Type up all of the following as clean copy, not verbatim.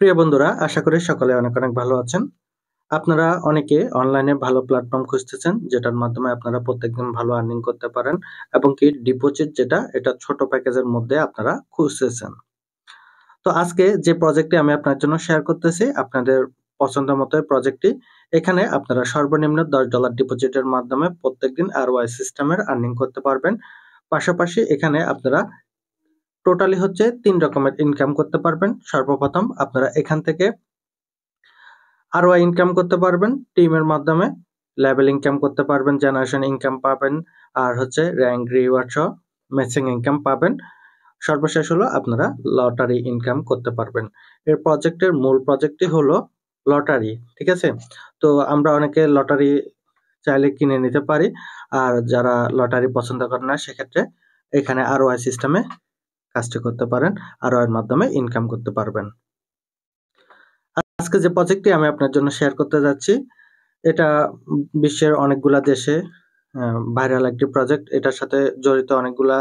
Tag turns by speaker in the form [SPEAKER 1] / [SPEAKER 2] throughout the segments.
[SPEAKER 1] প্রিয় বন্ধুরা, আশা করি সকলে অনেক অনেক ভালো আছেন। আপনারা অনেকে অনলাইনে ভালো প্ল্যাটফর্ম খুঁজতেছেন, যেটার মাধ্যমে আপনারা প্রত্যেকদিন ভালো আর্নিং করতে পারেন এবং কি ডিপোজিট যেটা এটা ছোট প্যাকেজের মধ্যে আপনারা খুঁজতেছেন। তো আজকে যে প্রজেক্টটি আমি আপনার জন্য শেয়ার করতেছি, আপনাদের পছন্দ মতো প্রজেক্টটি। এখানে আপনারা সর্বনিম্ন $10 ডিপোজিটের মাধ্যমে প্রত্যেকদিন ROI সিস্টেমের আর্নিং করতে পারবেন। পাশাপাশি এখানে আপনারা টোটালি হচ্ছে 3 রকমের ইনকাম করতে পারবেন। সর্বপ্রথম আপনারা এখান থেকে ROI ইনকাম করতে পারবেন টিমের মাধ্যমে, লেভেল ইনকাম করতে পারবেন, জেনারেশন ইনকাম পাবেন, আর হচ্ছে র‍্যাঙ্ক রিওয়ার্ড সহ ম্যাচিং ইনকাম পাবেন। সর্বশেষ হলো আপনারা লটারি ইনকাম করতে পারবেন। এর প্রজেক্টের মূল প্রজেক্টটি হলো লটারি, ঠিক আছে? তো আমরা অনেকে লটারি চাইলে কিনে নিতে পারি, আর যারা লটারি পছন্দ করেন না সেক্ষেত্রে এখানে ROI সিস্টেমে কাজটি করতে পারেন, ROI এর মাধ্যমে ইনকাম করতে পারবেন। আজকে যে প্রজেক্টটি আমি আপনার জন্য শেয়ার করতে যাচ্ছি, এটা বিশ্বের অনেকগুলা দেশে ভাইরাল একটি প্রজেক্ট। এটার সাথে জড়িত অনেকগুলা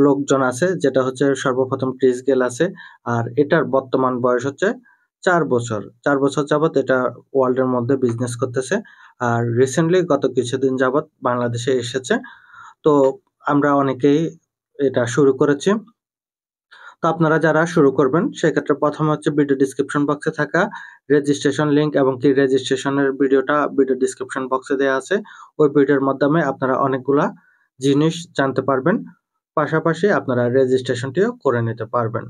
[SPEAKER 1] লোকজন আছে, যেটা হচ্ছে সর্বপ্রথম ক্রিস গেল আছে, আর এটার বর্তমান বয়স হচ্ছে 4 বছর। 4 বছর যাবত এটা ওয়ার্ল্ডের মধ্যে বিজনেস করতেছে, আর রিসেন্টলি গত কিছুদিন যাবত বাংলাদেশে এসেছে। তো আমরা অনেকেই এটা শুরু করেছি। তো আপনারা যারা শুরু করবেন সেক্ষেত্রে প্রথমে হচ্ছে ভিডিও ডিসক্রিপশন বক্সে থাকা রেজিস্ট্রেশন লিংক এবং কি রেজিস্ট্রেশনের ভিডিওটা ভিডিও ডিসক্রিপশন বক্সে দেওয়া আছে। ওই ভিডিওর মাধ্যমে আপনারা অনেকগুলা জিনিস জানতে পারবেন, পাশাপাশি আপনারা রেজিস্ট্রেশনটিও করে নিতে পারবেন।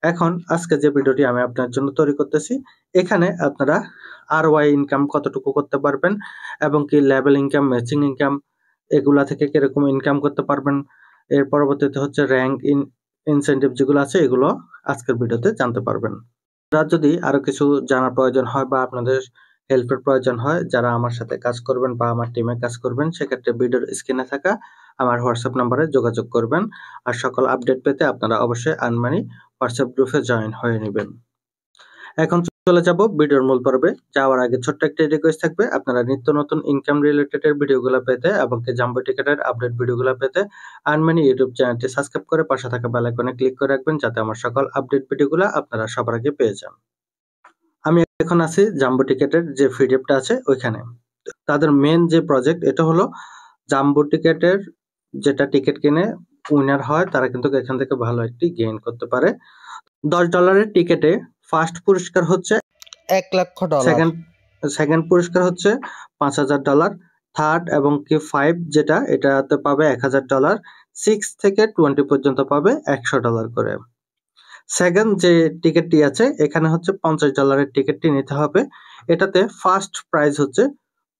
[SPEAKER 1] এখন আজকে যে ভিডিওটি আমি আপনার জন্য তৈরি করতেছি, এখানে আপনারা ROI ইনকাম কতটুকু করতে পারবেন এবং কি লেভেল ইনকাম, ম্যাচিং ইনকাম এগুলা থেকে কিরকম ইনকাম করতে পারবেন, এর পরবর্তীতে হচ্ছে র‍্যাঙ্ক ইনসেনটিভ যেগুলো আছে এগুলো আজকের ভিডিওতে জানতে পারবেন। আপনারা যদি আরো কিছু জানার প্রয়োজন হয় বা আপনাদের হেল্পের প্রয়োজন হয়, যারা আমার সাথে কাজ করবেন বা আমার টিমে কাজ করবেন, সেক্ষেত্রে ভিডিওর স্ক্রিনে থাকা আমার হোয়াটসঅ্যাপ নাম্বারে যোগাযোগ করবেন। আর সকল আপডেট পেতে আপনারা অবশ্যই আনমানি হোয়াটসঅ্যাপ গ্রুপে জয়েন হয়ে নেবেন। এখন চলে যাব ভিডিওর মূল পর্বে। যাওয়ার আগে ছোট্ট একটা রিকোয়েস্ট থাকবে, আপনারা নিত্য নতুন ইনকাম রিলেটেড এর ভিডিওগুলো পেতে এবং কি জাম্বো টিকেটের আপডেট ভিডিওগুলো পেতে আনমানি ইউটিউব চ্যানেলটি সাবস্ক্রাইব করে পাশে থাকা বেল আইকনে ক্লিক করে রাখবেন, যাতে আমার সকল আপডেট ভিডিওগুলো আপনারা সবার আগে পেয়ে যান। আমি এখন আছি জাম্বো টিকেটের যে পিডিএফটা আছে ওইখানে। তাদের মেন যে প্রজেক্ট এটা হলো জাম্বো টিকেটের, যেটা টিকিট কিনে উইনার হয় তারা কিন্তু এখান থেকে ভালো একটি গেইন করতে পারে। $10 টিকেটে ফার্স্ট পুরস্কার হচ্ছে $1,00,000, সেকেন্ড পুরস্কার হচ্ছে $5,000, থার্ড এবং কি 5 যেটা এটাতে পাবে $1,000, 6 থেকে 20 পর্যন্ত পাবে $100 করে। সেকেন্ড যে টিকিটটি আছে এখানে হচ্ছে $50 এর টিকিটটি নিতে হবে। এটাতে ফার্স্ট প্রাইজ হচ্ছে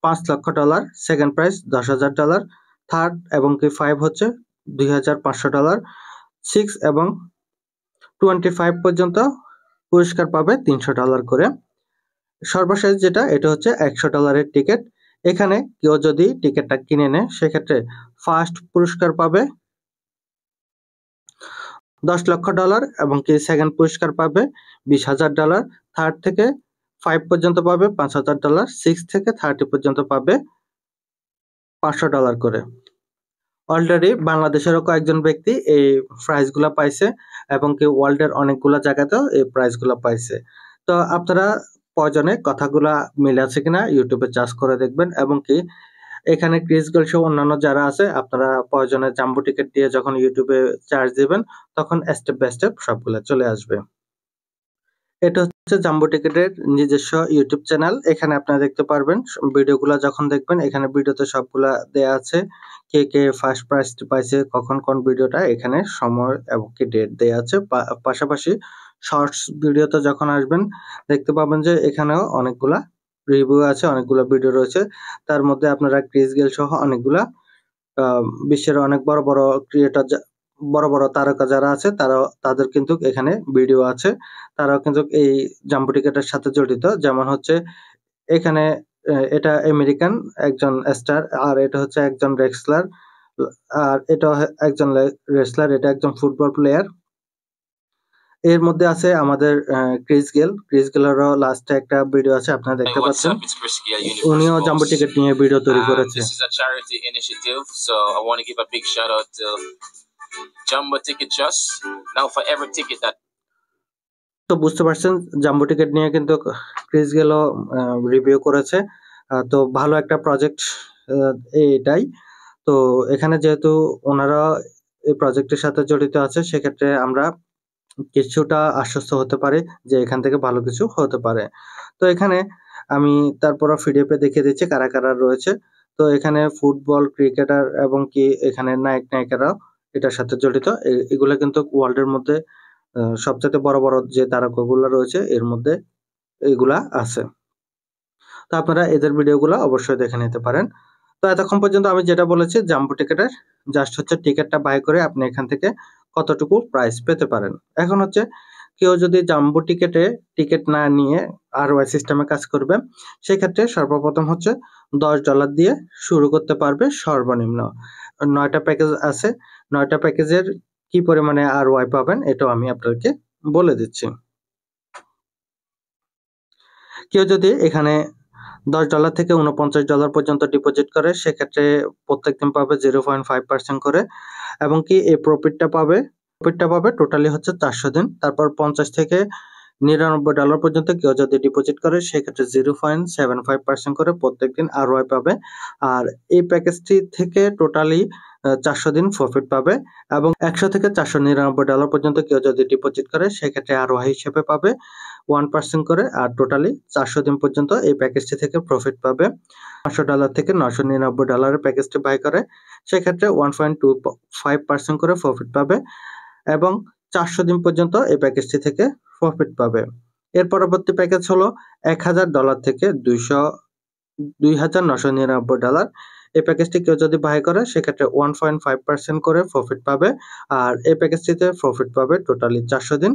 [SPEAKER 1] $5,00,000, সেকেন্ড প্রাইজ $10,000, থার্ড এবং কি 5 হচ্ছে $2,500, 6 এবং 25 পর্যন্ত পুরস্কার পাবে $300 করে। সর্বশেষ যেটা এটা হচ্ছে $100 এর টিকিট। এখানে কেউ যদি টিকিটটা কিনে নেয় সেক্ষেত্রে ফার্স্ট পুরস্কার পাবে $10,00,000 এবং কি সেকেন্ড পুরস্কার পাবে $20,000, থার্ড থেকে 5 পর্যন্ত পাবে $5,000, 6 থেকে 30 পর্যন্ত পাবে $500 করে। অলরেডি বাংলাদেশেরও কয়েকজন ব্যক্তি এই প্রাইজগুলো পাইছে এবং কি ওয়ার্ল্ডের অনেকগুলো জায়গাতেও এই প্রাইজগুলো পাইছে। তো আপনারা প্রয়োজনে কথাগুলা মিলে আছে কিনা ইউটিউবে চার্জ করে দেখবেন, এবং কি এখানে ক্রিস গেল সহ অন্যান্য যারা আছে আপনারা প্রয়োজনে জাম্বো টিকেট দিয়ে যখন ইউটিউবে চার্জ দিবেন তখন স্টেপ বাই স্টেপ সবগুলা চলে আসবে। এটা হচ্ছে জাম্বো টিকেটের নিজস্ব ইউটিউব চ্যানেল। এখানে আপনারা দেখতে পারবেন ভিডিওগুলো যখন দেখবেন, এখানে ভিডিওতে সবগুলা দেয়া আছে, কে কে ফার্স্ট প্রাইজ পাইছে, কখন কোন ভিডিওটা, এখানে সময় এবং কি ডেট দেয়া আছে। পাশাপাশি শর্টস ভিডিওতে যখন আসবেন দেখতে পাবেন যে এখানেও অনেকগুলা রিভিউ আছে, অনেকগুলা ভিডিও রয়েছে। তার মধ্যে আপনারা ক্রিস গেল সহ অনেকগুলা বিশ্বের অনেক বড় বড় ক্রিয়েটর, বড় বড় তারকা যারা আছে তাদের কিন্তু এখানে ভিডিও আছে। তারাও কিন্তু এই জাম্বো টিকেটের সাথে জড়িত। যেমন হচ্ছে এখানে এটা আমেরিকান একজন স্টার, আর এটা হচ্ছে একজন রেসলার, আর এটা একজন রেসলার, এটা একজন ফুটবল প্লেয়ার। এর মধ্যে আছে আমাদের ক্রিস গেলেরও লাস্টে একটা ভিডিও আছে আপনারা দেখতে পাচ্ছেন। উনিও জাম্বো টিকেট নিয়ে ভিডিও তৈরি করেছে। তো বুঝতে পারছেন জাম্বো টিকেট নিয়ে কিন্তু ক্রিস গেল রিভিউ করেছে। তো ভালো একটা প্রজেক্ট এটাই। তো এখানে যেহেতু ওনারা এই প্রজেক্টের সাথে জড়িত আছে, সেক্ষেত্রে আমরা কিছুটা আশ্বস্ত হতে পারি যে এখান থেকে ভালো কিছু হতে পারে। তো এখানে আমি তারপরও পিডিএফে দেখিয়ে দিচ্ছি কারা কারা রয়েছে। তো এখানে ফুটবল, ক্রিকেটার এবং কি এখানে নায়ক নায়িকারাও এটার সাথে জড়িত। এগুলো কিন্তু ওয়ার্ল্ডের মধ্যে সবচেয়ে বড় বড় যে তারকাগুলো রয়েছে এর মধ্যে এগুলা আছে। তো আপনারা এদের ভিডিওগুলো অবশ্যই দেখে নিতে পারেন। তো এতক্ষণ পর্যন্ত আমি যেটা বলেছি জাম্বো টিকেটের জাস্ট হচ্ছে টিকেটটা বাই করে আপনি এখান থেকে কতটুকু প্রাইস পেতে পারেন। এখন হচ্ছে কেউ যদি জাম্বো টিকেট না নিয়ে ROI সিস্টেমে কাজ করবে, সেক্ষেত্রে সর্বপ্রথম হচ্ছে $10 দিয়ে শুরু করতে পারবে সর্বনিম্ন। 9টা প্যাকেজ আছে, 9টা প্যাকেজের কি পরিমাণে ROI পাবেন এটাও আমি আপনাদেরকে বলে দিচ্ছি। কেউ যদি এখানে $10 থেকে $49 পর্যন্ত ডিপোজিট করে, সেক্ষেত্রে প্রত্যেকদিন পাবে 0.5% করে, এবং কি এই প্রফিটটা পাবে টোটালি হচ্ছে 400 দিন। তারপর 50 থেকে $99 পর্যন্ত কেউ যদি ডিপোজিট করে, সেক্ষেত্রে 0.75% করে প্রত্যেকদিন ROI পাবে। আর এই প্যাকেজটি থেকে টোটালি 400 দিন প্রফিট পাবে, এবং 100 থেকে $499 পর্যন্ত কেউ যদি ডিপোজিট করে, সেক্ষেত্রে ROI হিসেবে পাবে 1% করে। আর টোটালি 400 দিন পর্যন্ত এই প্যাকেজটি থেকে প্রফিট পাবে। $500 থেকে $999 প্যাকেজটি বাই করে, সেক্ষেত্রে 1.25% করে প্রফিট পাবে, এবং 400 দিন পর্যন্ত এই প্যাকেজটি থেকে প্রফিট পাবে। এর পরবর্তী প্যাকেজ হলো $1000 থেকে $2,999। এই প্যাকেজটি কেউ যদি বাই করে, সেক্ষেত্রে 1.5% করে প্রফিট পাবে, আর এই প্যাকেজটিতে প্রফিট পাবে টোটালি 400 দিন।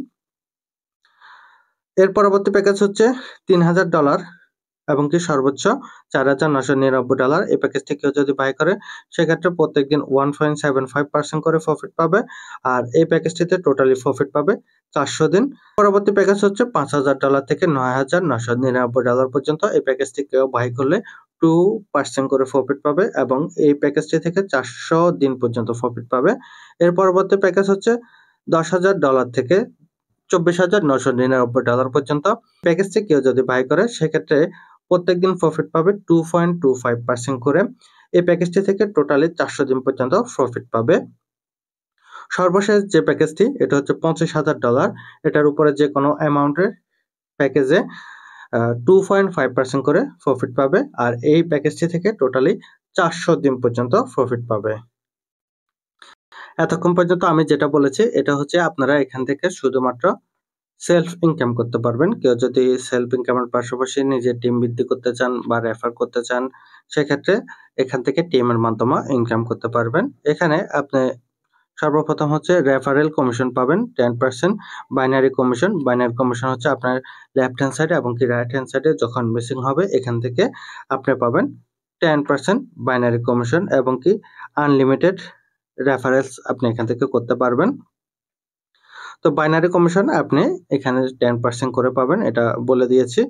[SPEAKER 1] এর পরবর্তী প্যাকেজ হচ্ছে $3000 এবং কি সর্বোচ্চ $4999। এই প্যাকেজটি কেউ যদি বাই করে, সেক্ষেত্রে প্রত্যেকদিন 1.75% করে প্রফিট পাবে, আর এই প্যাকেজটিতে টোটালি প্রফিট পাবে 400 দিন। পরবর্তী প্যাকেজ হচ্ছে $5000 থেকে $9999 পর্যন্ত। এই প্যাকেজটি কেউ বাই করলে 2% করে প্রফিট পাবে, এবং এই প্যাকেজটি থেকে 400 দিন পর্যন্ত প্রফিট পাবে। এর পরবর্তী প্যাকেজ হচ্ছে $10,000 থেকে $24,999 পর্যন্ত। প্যাকেজটি কেউ যদি বাই করে, সেক্ষেত্রে প্রত্যেকদিন প্রফিট পাবে 2.25% করে। এই প্যাকেজটি থেকে টোটালি 400 দিন পর্যন্ত প্রফিট পাবে। সর্বশেষ যে প্যাকেজটি, এটা হচ্ছে $25,000। এটার উপরে যে কোনো অ্যামাউন্টের প্যাকেজে 2.5% করে প্রফিট পাবে, আর এই প্যাকেজটি থেকে টোটালি 400 দিন পর্যন্ত প্রফিট পাবে। এতক্ষণ পর্যন্ত আমি যেটা বলেছি এটা হচ্ছে আপনারা এখান থেকে শুধুমাত্র সেলফ ইনকাম করতে পারবেন। কেউ যদি সেলফ ইনকামের পাশাপাশি নিজের টিম বৃদ্ধি করতে চান বা রেফার করতে চান, সেক্ষেত্রে এখান থেকে টিমের মাধ্যমে ইনকাম করতে পারবেন। এখানে আপনি সর্বপ্রথম হচ্ছে রেফারেল কমিশন পাবেন 10%। বাইনারি কমিশন হচ্ছে আপনার লেফট হ্যান্ড সাইডে এবং কি রাইট হ্যান্ড সাইডে যখন মিসিং হবে, এখান থেকে আপনি পাবেন 10% বাইনারি কমিশন, এবং কি আনলিমিটেড রেফারেলস আপনি এখান থেকে করতে পারবেন। তো বাইনারি কমিশন আপনি এখানে 10% করে পাবেন, এটা বলে দিয়েছি।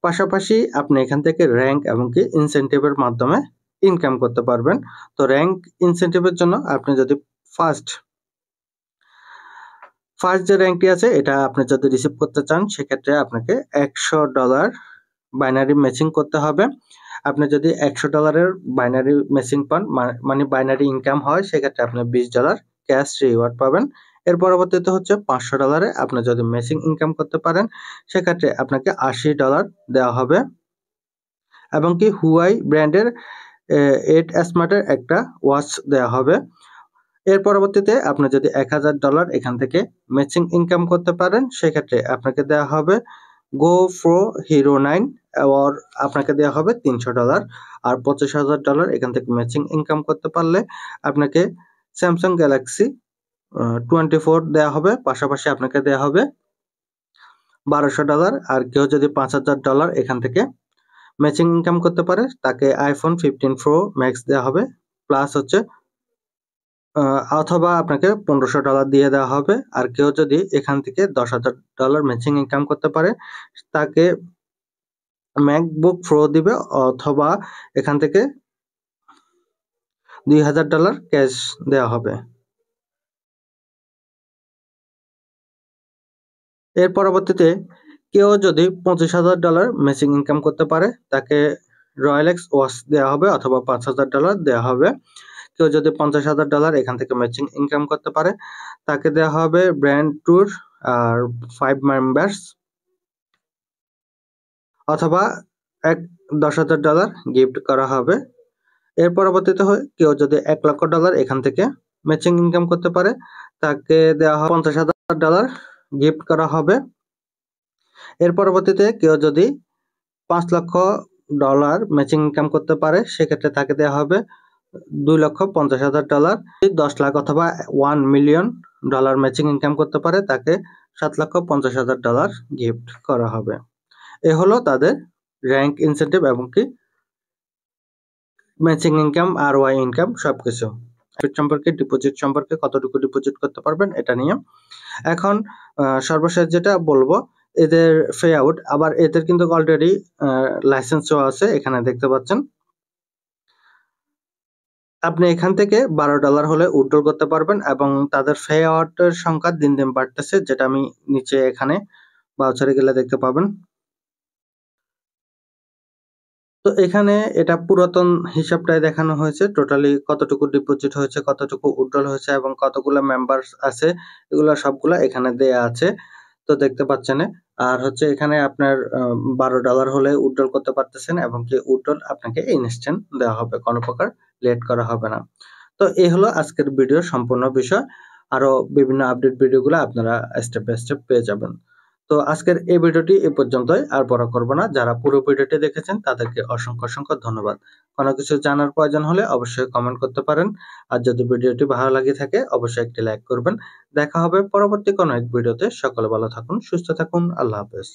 [SPEAKER 1] পাশাপাশি আপনি এখান থেকে র্যাঙ্ক এবং কি ইনসেনটিভের মাধ্যমে ইনকাম করতে পারবেন। তো র্যাঙ্ক ইনসেনটিভের জন্য আপনি যদি ফার্স্ট যে র্যাঙ্কটি আছে এটা আপনি যদি রিসিভ করতে চান, সেক্ষেত্রে আপনাকে $100 বাইনারি ম্যাচিং করতে হবে। আপনি যদি $100 বাইনারি ম্যাচিং পান, মানে বাইনারি ইনকাম হয়, সেক্ষেত্রে আপনি $20 ক্যাশ রিওয়ার্ড পাবেন। এর পরবর্তীতে হচ্ছে $500 আপনি যদি ম্যাচিং ইনকাম করতে পারেন, সেক্ষেত্রে আপনাকে $80 দেওয়া হবে, এবং কি হুয়াই ব্র্যান্ডের 8 স্মার্টের একটা ওয়াচ দেওয়া হবে। এর পরবর্তীতে আপনি যদি $1000 এখান থেকে ম্যাচিং ইনকাম করতে পারেন, সেক্ষেত্রে আপনাকে দেওয়া হবে GoPro Hero 9, আর আপনাকে দেওয়া হবে $300। আর $25,000 এখান থেকে ম্যাচিং ইনকাম করতে পারলে আপনাকে স্যামসাং গ্যালাক্সি 24 দেওয়া হবে, পাশাপাশি আপনাকে দেওয়া হবে $1200। আর কেউ যদি $5000 এখান থেকে ম্যাচিং ইনকাম করতে পারে, তাকে iPhone 15 Pro Max দেওয়া হবে, প্লাস হচ্ছে অথবা আপনাকে $1500 দিয়ে দেওয়া হবে। আর কেউ যদি এখান থেকে $10,000 ম্যাচিং ইনকাম করতে পারে, তাকে ম্যাকবুক প্রো দিবে, অথবা এখান থেকে $2000 ক্যাশ দেওয়া হবে। এর পরবর্তীতে কেউ যদি $25,000 ম্যাচিং ইনকাম করতে পারে তাকে রয়্যাল এক্স ওয়াচ দেওয়া হবে অথবা $5,000 দেওয়া হবে। কেউ যদি $50,000 এখান থেকে ম্যাচিং ইনকাম করতে পারে তাকে দেওয়া হবে ব্র্যান্ড ট্যুর আর 5 মেম্বার্স অথবা $10,000 গিফট করা হবে। এর পরবর্তীতে কেউ যদি $1,00,000 এখান থেকে ম্যাচিং ইনকাম করতে পারে তাকে দেওয়া হবে $50,000 গিফট করা হবে। এর পরবর্তীতে কেউ যদি $5,00,000 ম্যাচিং ইনকাম করতে পারে সেক্ষেত্রে তাকে দেওয়া হবে $2,50,000। 10 লাখ অথবা $1 মিলিয়ন ম্যাচিং ইনকাম করতে পারে তাকে $7,50,000 গিফট করা হবে। এ হলো তাদের র্যাঙ্ক ইনসেন্টিভ এবং কি ম্যাচিং ইনকাম, ROI ইনকাম সবকিছু সম্পর্কে, ডিপোজিট সম্পর্কে কতটুকু ডিপোজিট করতে পারবেন এটা নিয়ে। এখন সর্বশেষ যেটা বলবো এদের পে আউট, আবার এদের কিন্তু অলরেডি লাইসেন্সও আছে, এখানে দেখতে পাচ্ছেন। আপনি এখান থেকে $12 হলে উইথড্র করতে পারবেন এবং তাদের পে আউটের সংখ্যা দিন দিন বাড়তেছে, যেটা আমি নিচে এখানে ভাউচারে গেলে দেখতে পাবেন। তো এখানে এটা পুরাতন হিসাবটাই দেখানো হয়েছে, টোটালি কতটুকু ডিপোজিট হয়েছে, কতটুকু উইথড্রল হয়েছে এবং কতগুলো মেম্বার্স আছে এগুলো সবগুলা এখানে দেয়া আছে, তো দেখতে পাচ্ছেন। আর এখানে আপনার $12 হলে উইথড্রল করতে পারতেছেন এবং কি উইথড্রল আপনাকে ইনস্ট্যান্ট দেওয়া হবে, কোনো প্রকার লেট করা হবে না। তো এই হলো আজকের ভিডিওর সম্পূর্ণ বিষয়। আরো বিভিন্ন আপডেট ভিডিওগুলো আপনারা স্টেপ বাই স্টেপ পেয়ে যাবেন। তো আজকের এই ভিডিওটি এ পর্যন্তই, আর বড় করব না। যারা পুরো ভিডিওটি দেখেছেন তাদেরকে অসংখ্য অসংখ্য ধন্যবাদ। কোনো কিছু জানার প্রয়োজন হলে অবশ্যই কমেন্ট করতে পারেন। আর যদি ভিডিওটি ভালো লাগে থাকে অবশ্যই একটি লাইক করবেন। দেখা হবে পরবর্তী কোনো এক ভিডিওতে। সকলে ভালো থাকুন, সুস্থ থাকুন। আল্লাহ হাফেজ।